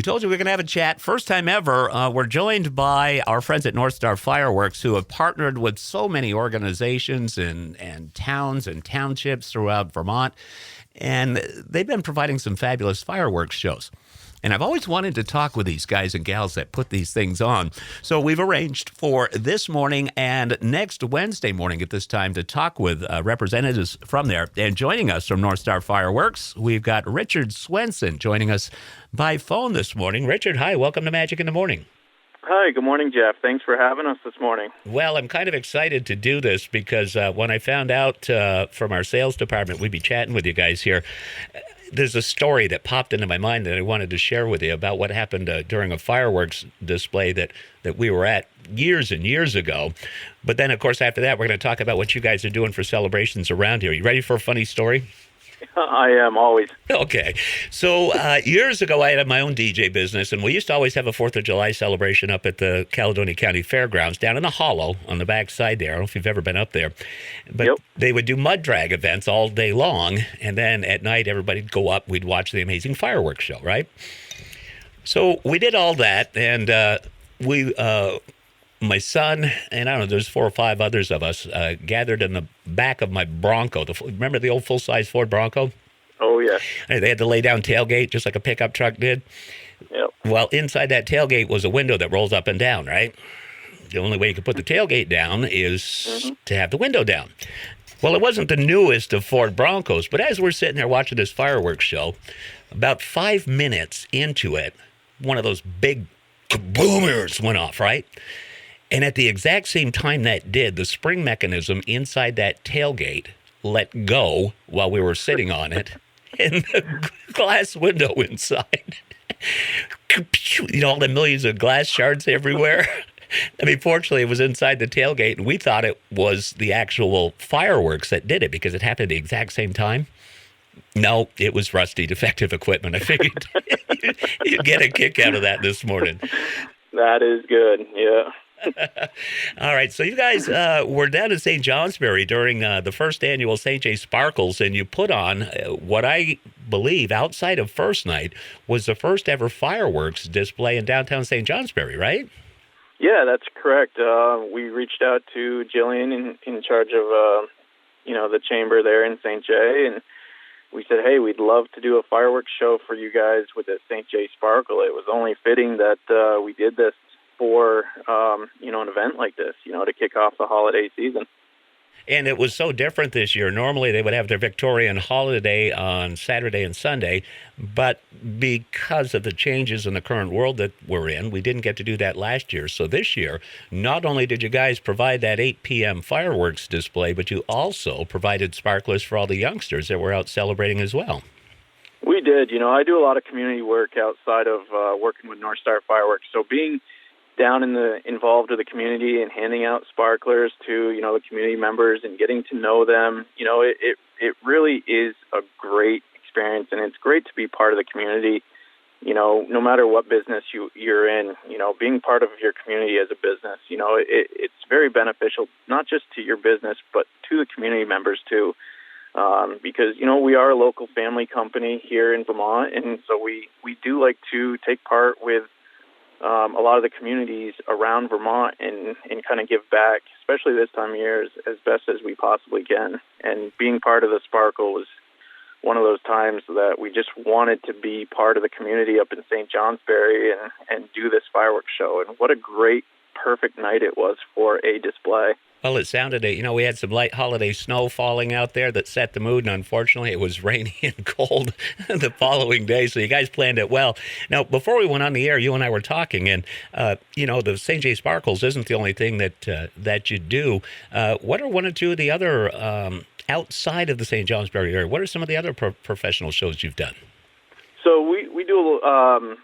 told you we are going to have a chat. First time ever. We're joined by our friends at North Star Fireworks, who have partnered with so many organizations and towns and townships throughout Vermont. And they've been providing some fabulous fireworks shows. And I've always wanted to talk with these guys and gals that put these things on. So we've arranged for this morning and next Wednesday morning at this time to talk with representatives from there. And joining us from North Star Fireworks, we've got Richard Swenson joining us by phone this morning. Richard, hi. Welcome to Magic in the Morning. Hi, good morning, Jeff. Thanks for having us this morning. Well, I'm kind of excited to do this because when I found out from our sales department we'd be chatting with you guys here, there's a story that popped into my mind that I wanted to share with you about what happened during a fireworks display that we were at years and years ago. But then, of course, after that, we're going to talk about what you guys are doing for celebrations around here. You ready for a funny story? I am, always. Okay. So years ago, I had my own DJ business, and we used to always have a 4th of July celebration up at the Caledonia County Fairgrounds down in the hollow on the back side there. I don't know if you've ever been up there. But Yep. They would do mud drag events all day long, and then at night, everybody'd go up. We'd watch the amazing fireworks show, right? So we did all that, and my son, and I don't know, there's 4 or 5 others of us gathered in the back of my Bronco. Remember the old full-size Ford Bronco? Oh, yeah. They had to lay down tailgate just like a pickup truck did. Yep. Well, inside that tailgate was a window that rolls up and down, right? The only way you could put the tailgate down is to have the window down. Well, it wasn't the newest of Ford Broncos, but as we're sitting there watching this fireworks show, about 5 minutes into it, one of those big kaboomers went off, right? And at the exact same time that did, the spring mechanism inside that tailgate let go while we were sitting on it, and the glass window inside, you know, all the millions of glass shards everywhere. I mean, fortunately, it was inside the tailgate, and we thought it was the actual fireworks that did it because it happened at the exact same time. No, it was rusty, defective equipment. I figured you'd get a kick out of that this morning. That is good, yeah. All right, so you guys were down in St. Johnsbury during the first annual St. J. Sparkles, and you put on what I believe, outside of first night, was the first ever fireworks display in downtown St. Johnsbury, right? Yeah, that's correct. We reached out to Jillian in charge of, the chamber there in St. J, and we said, hey, we'd love to do a fireworks show for you guys with the St. J. Sparkle. It was only fitting that we did this for, an event like this, to kick off the holiday season. And it was so different this year. Normally, they would have their Victorian holiday on Saturday and Sunday, but because of the changes in the current world that we're in, we didn't get to do that last year. So this year, not only did you guys provide that 8 p.m. fireworks display, but you also provided sparklers for all the youngsters that were out celebrating as well. We did. I do a lot of community work outside of working with North Star Fireworks. So being down involved with the community and handing out sparklers to, the community members and getting to know them, it really is a great experience, and it's great to be part of the community, no matter what business you're in, being part of your community as a business, it's very beneficial, not just to your business, but to the community members too. Because, we are a local family company here in Vermont, and so we do like to take part with a lot of the communities around Vermont and kind of give back, especially this time of year, as best as we possibly can. And being part of the Sparkle was one of those times that we just wanted to be part of the community up in St. Johnsbury and do this fireworks show. And what a great, perfect night it was for a display. Well, it sounded, we had some light holiday snow falling out there that set the mood, and unfortunately it was rainy and cold the following day, so you guys planned it well. Now, before we went on the air, you and I were talking, and, the St. J. Sparkles isn't the only thing that you do. What are one or two of the other, outside of the St. Johnsbury area, what are some of the other professional shows you've done? So we do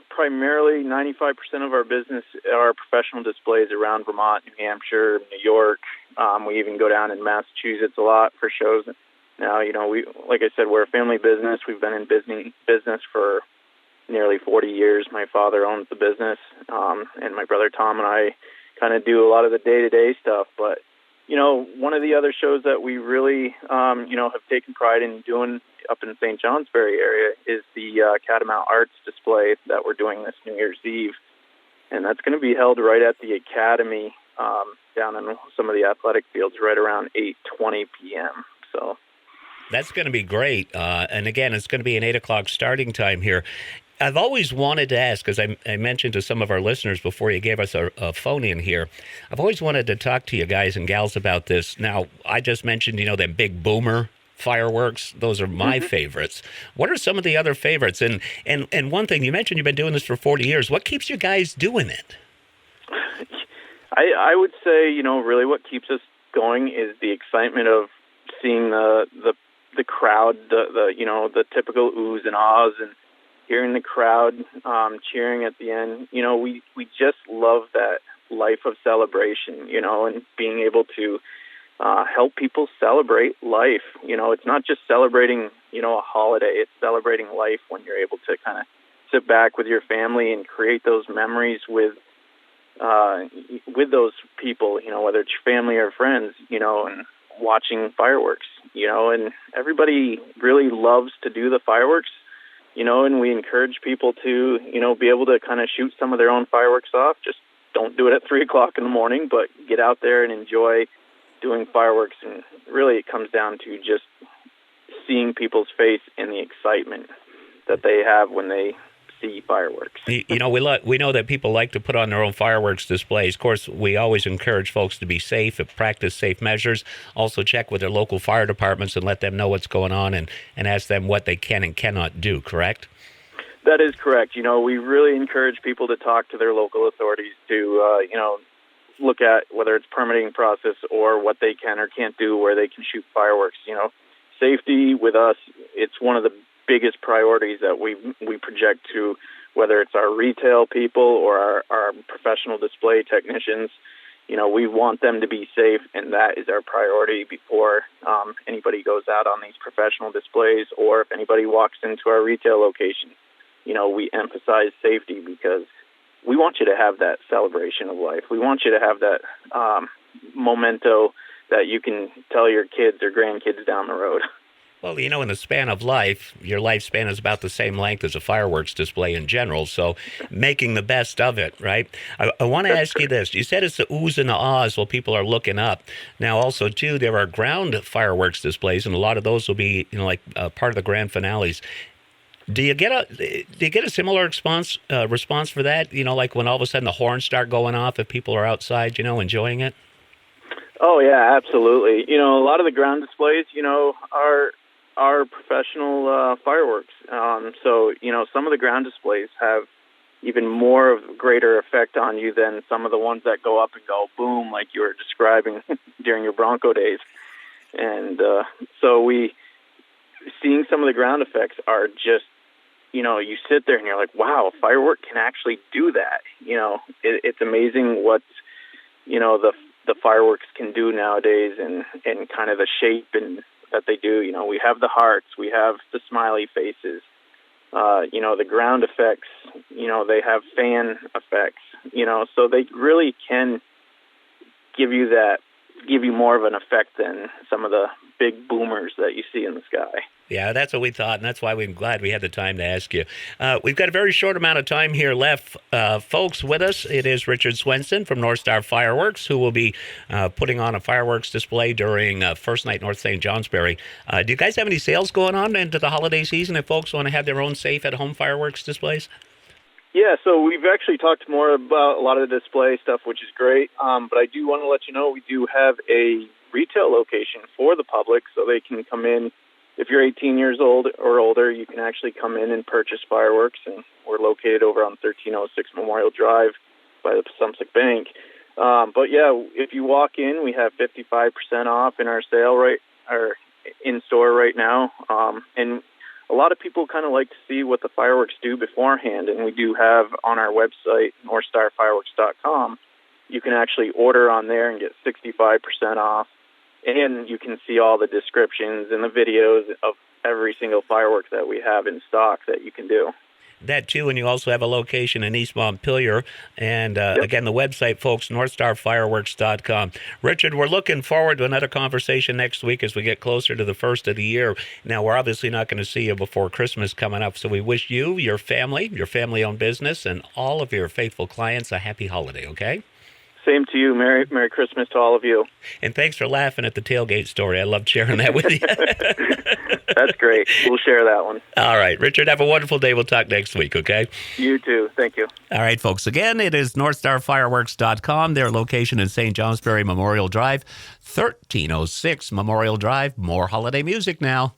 primarily 95% of our business, our professional displays around Vermont, New Hampshire, New York. We even go down in Massachusetts a lot for shows. Now, we, like I said, we're a family business. We've been in business for nearly 40 years. My father owns the business, and my brother Tom and I kind of do a lot of the day-to-day stuff. But, one of the other shows that we really, have taken pride in doing up in the St. Johnsbury area is the Catamount Arts display that we're doing this New Year's Eve. And that's going to be held right at the Academy down in some of the athletic fields right around 8:20 p.m. So that's going to be great. And again, it's going to be an 8 o'clock starting time here. I've always wanted to ask, because I mentioned to some of our listeners before you gave us a phone in here, I've always wanted to talk to you guys and gals about this. Now, I just mentioned, them big boomer fireworks. Those are my favorites. What are some of the other favorites? And one thing, you mentioned you've been doing this for 40 years. What keeps you guys doing it? I would say, really what keeps us going is the excitement of seeing the crowd, the typical oohs and ahs, and hearing the crowd cheering at the end. We just love that life of celebration, and being able to help people celebrate life. It's not just celebrating, a holiday. It's celebrating life when you're able to kind of sit back with your family and create those memories with those people, whether it's your family or friends, and watching fireworks, and everybody really loves to do the fireworks, and we encourage people to, be able to kind of shoot some of their own fireworks off. Just don't do it at 3 o'clock in the morning, but get out there and enjoy doing fireworks. And really it comes down to just seeing people's face and the excitement that they have when they see fireworks. We know that people like to put on their own fireworks displays. Of course, we always encourage folks to be safe and practice safe measures. Also check with their local fire departments and let them know what's going on and ask them what they can and cannot do, correct? That is correct. We really encourage people to talk to their local authorities to, look at whether it's permitting process or what they can or can't do where they can shoot fireworks. Safety with us, it's one of the biggest priorities that we project to, whether it's our retail people or our professional display technicians. We want them to be safe, and that is our priority before anybody goes out on these professional displays, or if anybody walks into our retail location. We emphasize safety because we want you to have that celebration of life. We want you to have that memento that you can tell your kids or grandkids down the road. Well, in the span of life, your lifespan is about the same length as a fireworks display in general, so making the best of it, right? I want to ask you this. You said it's the oohs and the ahs while people are looking up. Now, also, too, there are ground fireworks displays, and a lot of those will be, part of the grand finales. Do you get a similar response for that? Like when all of a sudden the horns start going off if people are outside, enjoying it? Oh, yeah, absolutely. A lot of the ground displays, are professional fireworks. So, some of the ground displays have even more of a greater effect on you than some of the ones that go up and go boom, like you were describing during your Bronco days. And so seeing some of the ground effects are just, you sit there and you're like, wow, a firework can actually do that. It's amazing what, the fireworks can do nowadays and kind of the shape and that they do. We have the hearts, we have the smiley faces, the ground effects, they have fan effects, so they really can give you more of an effect than some of the big boomers that you see in the sky. Yeah, that's what we thought, and that's why we're glad we had the time to ask you. We've got a very short amount of time here left. Folks, with us, it is Richard Swenson from North Star Fireworks, who will be putting on a fireworks display during First Night North St. Johnsbury. Do you guys have any sales going on into the holiday season if folks want to have their own safe at-home fireworks displays? Yeah, so we've actually talked more about a lot of the display stuff, which is great, but I do want to let you know we do have a retail location for the public, so they can come in. If you're 18 years old or older, you can actually come in and purchase fireworks, and we're located over on 1306 Memorial Drive by the Pasumsic Bank. But yeah, if you walk in, we have 55% off in our sale in store right now, and a lot of people kind of like to see what the fireworks do beforehand, and we do have on our website, northstarfireworks.com, you can actually order on there and get 65% off. And you can see all the descriptions and the videos of every single firework that we have in stock that you can do. that too, and you also have a location in East Montpelier. And again, the website, folks, northstarfireworks.com. Richard, we're looking forward to another conversation next week as we get closer to the first of the year. Now, we're obviously not going to see you before Christmas coming up, so we wish you, your family-owned business, and all of your faithful clients a happy holiday, okay? Same to you. Merry Christmas to all of you. And thanks for laughing at the tailgate story. I loved sharing that with you. That's great. We'll share that one. All right, Richard, have a wonderful day. We'll talk next week, okay? You too. Thank you. All right, folks. Again, it is northstarfireworks.com. Their location is St. Johnsbury Memorial Drive, 1306 Memorial Drive. More holiday music now.